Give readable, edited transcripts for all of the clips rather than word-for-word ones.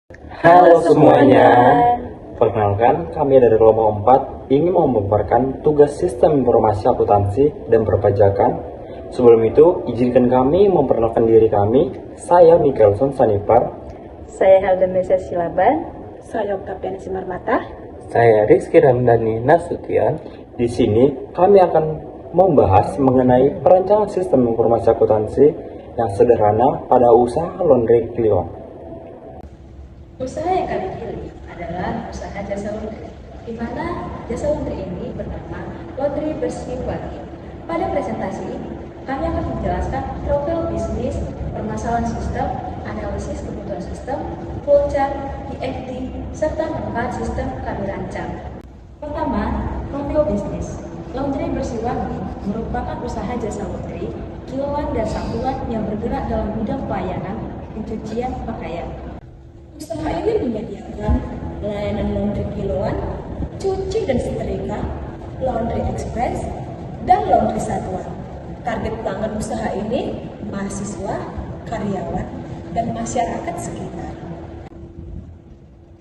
Halo semuanya, perkenalkan kami dari kelompok 4 ingin memaparkan tugas sistem informasi akuntansi dan perpajakan. Sebelum itu, izinkan kami memperkenalkan diri kami. Saya Mikaelson Sanipar. Saya Helda Mesia Silaban. Saya Oktavian Simarmata. Saya Rizky Ramdhani Nasution. Di sini kami akan membahas mengenai perencanaan sistem informasi akuntansi yang sederhana pada usaha laundry Kliwon. Usaha yang kami pilih adalah usaha jasa laundry, di mana jasa laundry ini bernama Laundry Bersih Wangi. Pada presentasi ini, kami akan menjelaskan profil bisnis, permasalahan sistem, analisis kebutuhan sistem, flowchart, DFD, serta manfaat sistem kami rancang. Pertama, profil bisnis. Laundry Bersih Wangi merupakan usaha jasa laundry, kiloan dan satuan yang bergerak dalam bidang pelayanan pencucian pakaian. Usaha ini menyediakan layanan laundry kiloan, cuci dan setrika, laundry express, dan laundry satuan. Target pelanggan usaha ini mahasiswa, karyawan, dan masyarakat sekitar.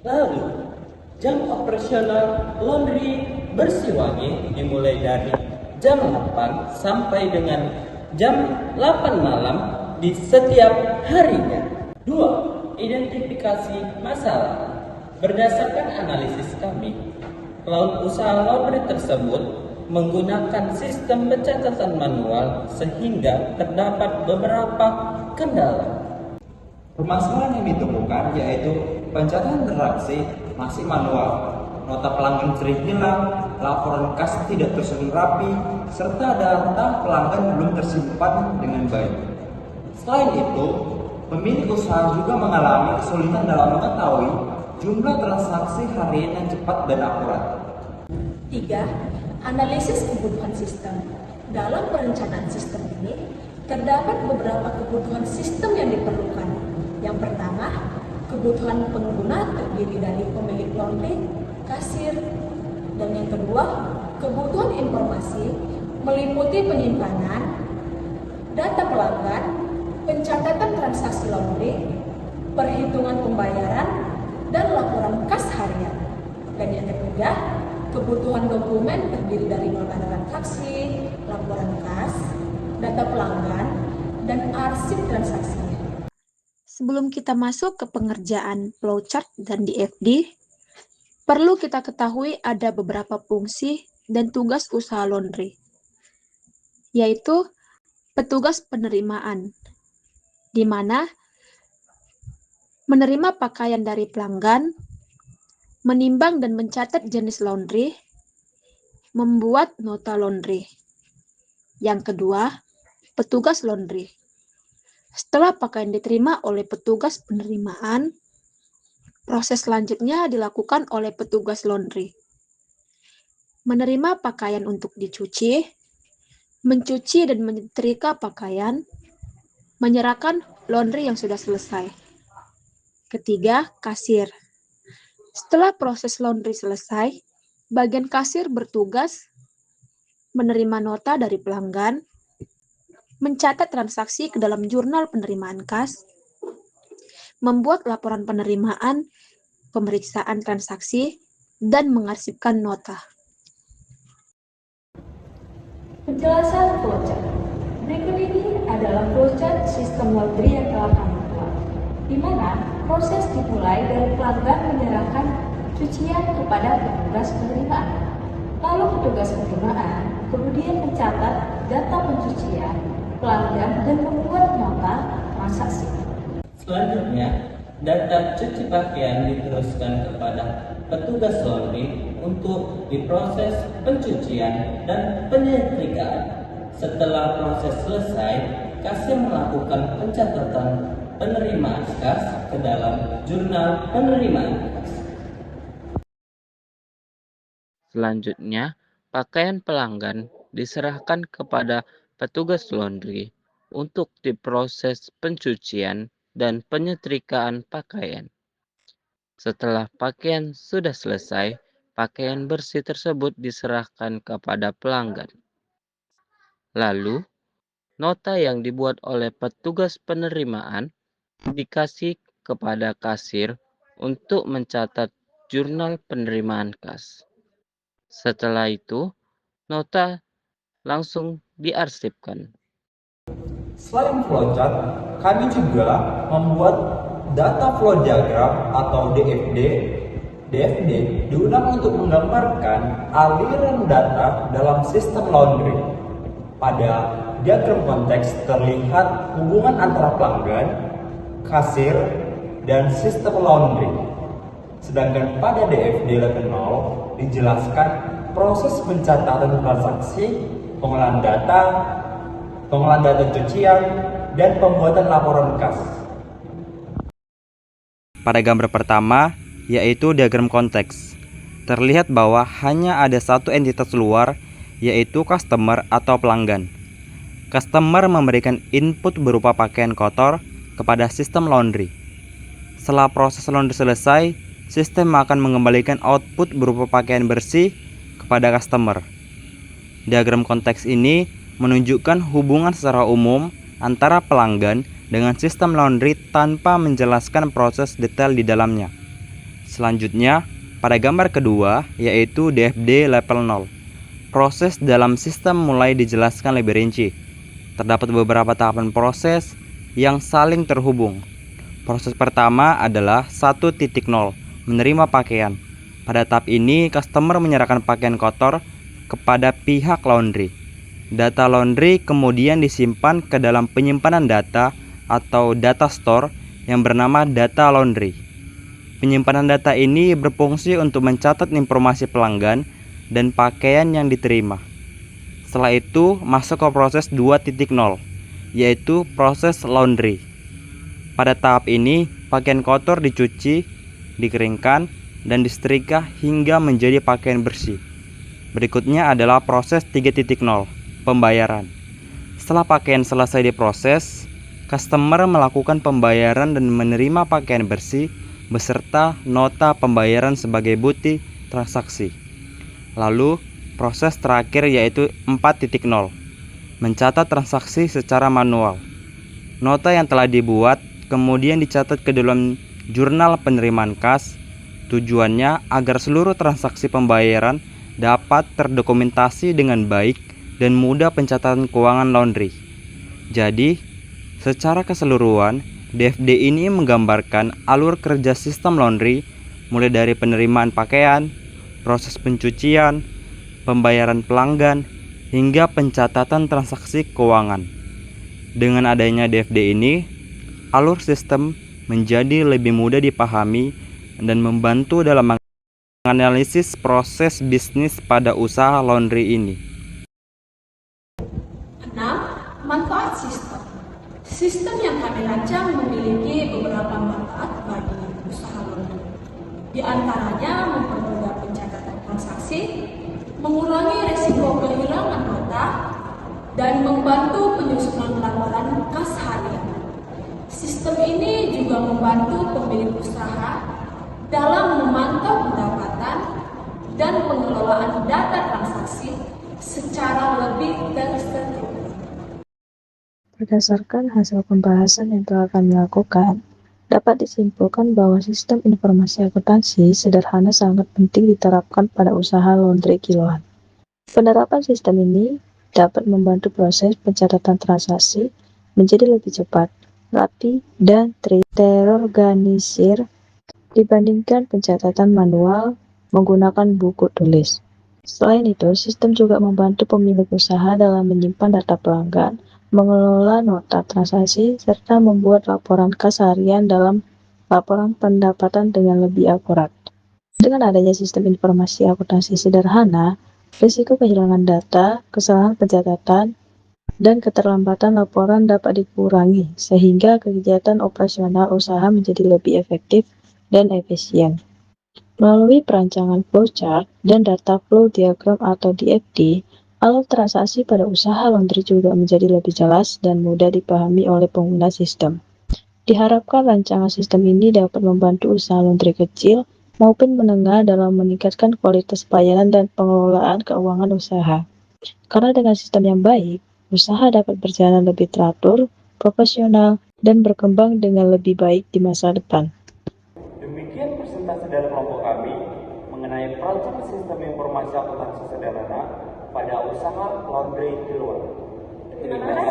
Lalu, jam operasional laundry Bersih Wangi dimulai dari jam 8 sampai dengan jam 8 malam di setiap harinya. 2. Identifikasi masalah. Berdasarkan analisis kami, usaha laundry tersebut menggunakan sistem pencatatan manual sehingga terdapat beberapa kendala. Permasalahan yang ditemukan yaitu pencatatan transaksi masih manual, nota pelanggan sering hilang, laporan kas tidak tersusun rapi, serta data pelanggan belum tersimpan dengan baik. Selain itu, pemilik usaha juga mengalami kesulitan dalam mengetahui jumlah transaksi harian yang cepat dan akurat. 3. Analisis kebutuhan sistem. Dalam perencanaan sistem ini, terdapat beberapa kebutuhan sistem yang diperlukan. Yang pertama, kebutuhan pengguna terdiri dari pemilik laundry, kasir, dan yang kedua, kebutuhan informasi meliputi penyimpanan, data pelanggan, pencatatan transaksi laundry, perhitungan pembayaran, dan laporan kas harian. Dan yang ketiga, kebutuhan dokumen terdiri dari nota transaksi, laporan kas, data pelanggan, dan arsip transaksinya. Sebelum kita masuk ke pengerjaan flowchart dan DFD, perlu kita ketahui ada beberapa fungsi dan tugas usaha laundry, yaitu petugas penerimaan, di mana menerima pakaian dari pelanggan, menimbang dan mencatat jenis laundry, membuat nota laundry. Yang kedua, petugas laundry. Setelah pakaian diterima oleh petugas penerimaan, proses selanjutnya dilakukan oleh petugas laundry. Menerima pakaian untuk dicuci, mencuci dan menyetrika pakaian, menyerahkan laundry yang sudah selesai. Ketiga, kasir. Setelah proses laundry selesai, bagian kasir bertugas menerima nota dari pelanggan, mencatat transaksi ke dalam jurnal penerimaan kas, membuat laporan penerimaan, pemeriksaan transaksi, dan mengarsipkan nota. Penjelasan flowchart. Berikut ini adalah flowchart sistem laundry yang telah kami buat, di mana proses dimulai dari pelanggan menyerahkan cucian kepada petugas penerimaan. Lalu petugas penerimaan kemudian mencatat data pencucian pelanggan dan membuat nota transaksi. Selanjutnya, data cuci pakaian diteruskan kepada petugas laundry untuk diproses pencucian dan penyetrikaan. Setelah proses selesai, kasir melakukan pencatatan penerimaan kas ke dalam jurnal penerimaan kas. Selanjutnya, pakaian pelanggan diserahkan kepada petugas laundry untuk diproses pencucian dan penyetrikaan pakaian. Setelah pakaian sudah selesai, pakaian bersih tersebut diserahkan kepada pelanggan. Lalu, nota yang dibuat oleh petugas penerimaan dikasih kepada kasir untuk mencatat jurnal penerimaan kas. Setelah itu, nota langsung diarsipkan. Selain flowchart, kami juga membuat data flow diagram atau DFD. DFD digunakan untuk menggambarkan aliran data dalam sistem laundry. Pada diagram konteks terlihat hubungan antara pelanggan, kasir, dan sistem laundry. Sedangkan pada DFD level 0 dijelaskan proses pencatatan transaksi, pengolahan data cucian, dan pembuatan laporan kas. Pada gambar pertama, yaitu diagram konteks, terlihat bahwa hanya ada satu entitas luar, yaitu customer atau pelanggan. Customer memberikan input berupa pakaian kotor kepada sistem laundry. Setelah proses laundry selesai, sistem akan mengembalikan output berupa pakaian bersih kepada customer. Diagram konteks ini menunjukkan hubungan secara umum antara pelanggan dengan sistem laundry tanpa menjelaskan proses detail di dalamnya. Selanjutnya, pada gambar kedua, yaitu DFD level 0. Proses dalam sistem mulai dijelaskan lebih rinci. Terdapat beberapa tahapan proses yang saling terhubung. Proses pertama adalah 1.0, menerima pakaian. Pada tahap ini, customer menyerahkan pakaian kotor kepada pihak laundry. Data laundry kemudian disimpan ke dalam penyimpanan data atau data store yang bernama data laundry. Penyimpanan data ini berfungsi untuk mencatat informasi pelanggan dan pakaian yang diterima. Setelah itu masuk ke proses 2.0, yaitu proses laundry. Pada tahap ini, pakaian kotor dicuci, dikeringkan, dan disetrika hingga menjadi pakaian bersih. Berikutnya adalah proses 3.0, pembayaran. Setelah pakaian selesai diproses, customer melakukan pembayaran dan menerima pakaian bersih beserta nota pembayaran sebagai bukti transaksi. Lalu, proses terakhir yaitu 4.0, mencatat transaksi secara manual. Nota yang telah dibuat kemudian dicatat ke dalam jurnal penerimaan kas. Tujuannya agar seluruh transaksi pembayaran dapat terdokumentasi dengan baik dan mudah pencatatan keuangan laundry. Jadi, secara keseluruhan, DFD ini menggambarkan alur kerja sistem laundry mulai dari penerimaan pakaian, proses pencucian, pembayaran pelanggan, hingga pencatatan transaksi keuangan. Dengan adanya DFD ini, alur sistem menjadi lebih mudah dipahami dan membantu dalam menganalisis proses bisnis pada usaha laundry ini. 6. Manfaat sistem. Sistem yang kami rancang memiliki beberapa manfaat bagi usaha laundry. Di antaranya mempermudah pencatatan transaksi, mengurangi risiko kehilangan nota, dan membantu penyusunan laporan kas harian. Sistem ini juga membantu pemilik usaha dalam memantau pendapatan dan pengelolaan data transaksi secara lebih terstruktur. Berdasarkan hasil pembahasan yang telah kami lakukan, dapat disimpulkan bahwa sistem informasi akuntansi sederhana sangat penting diterapkan pada usaha laundry kiloan. Penerapan sistem ini dapat membantu proses pencatatan transaksi menjadi lebih cepat, rapi, dan terorganisir dibandingkan pencatatan manual menggunakan buku tulis. Selain itu, sistem juga membantu pemilik usaha dalam menyimpan data pelanggan, mengelola nota transaksi, serta membuat laporan kas harian dalam laporan pendapatan dengan lebih akurat. Dengan adanya sistem informasi akuntansi sederhana, risiko kehilangan data, kesalahan pencatatan, dan keterlambatan laporan dapat dikurangi, sehingga kegiatan operasional usaha menjadi lebih efektif dan efisien. Melalui perancangan flowchart dan data flow diagram atau DFD, alur transaksi pada usaha laundry juga menjadi lebih jelas dan mudah dipahami oleh pengguna sistem. Diharapkan rancangan sistem ini dapat membantu usaha laundry kecil maupun menengah dalam meningkatkan kualitas pelayanan dan pengelolaan keuangan usaha. Karena dengan sistem yang baik, usaha dapat berjalan lebih teratur, profesional, dan berkembang dengan lebih baik di masa depan. Demikian presentasi dari kelompok kami mengenai proyek sistem informasi akuntansi sederhana pada usaha laundry di luar. Terima kasih.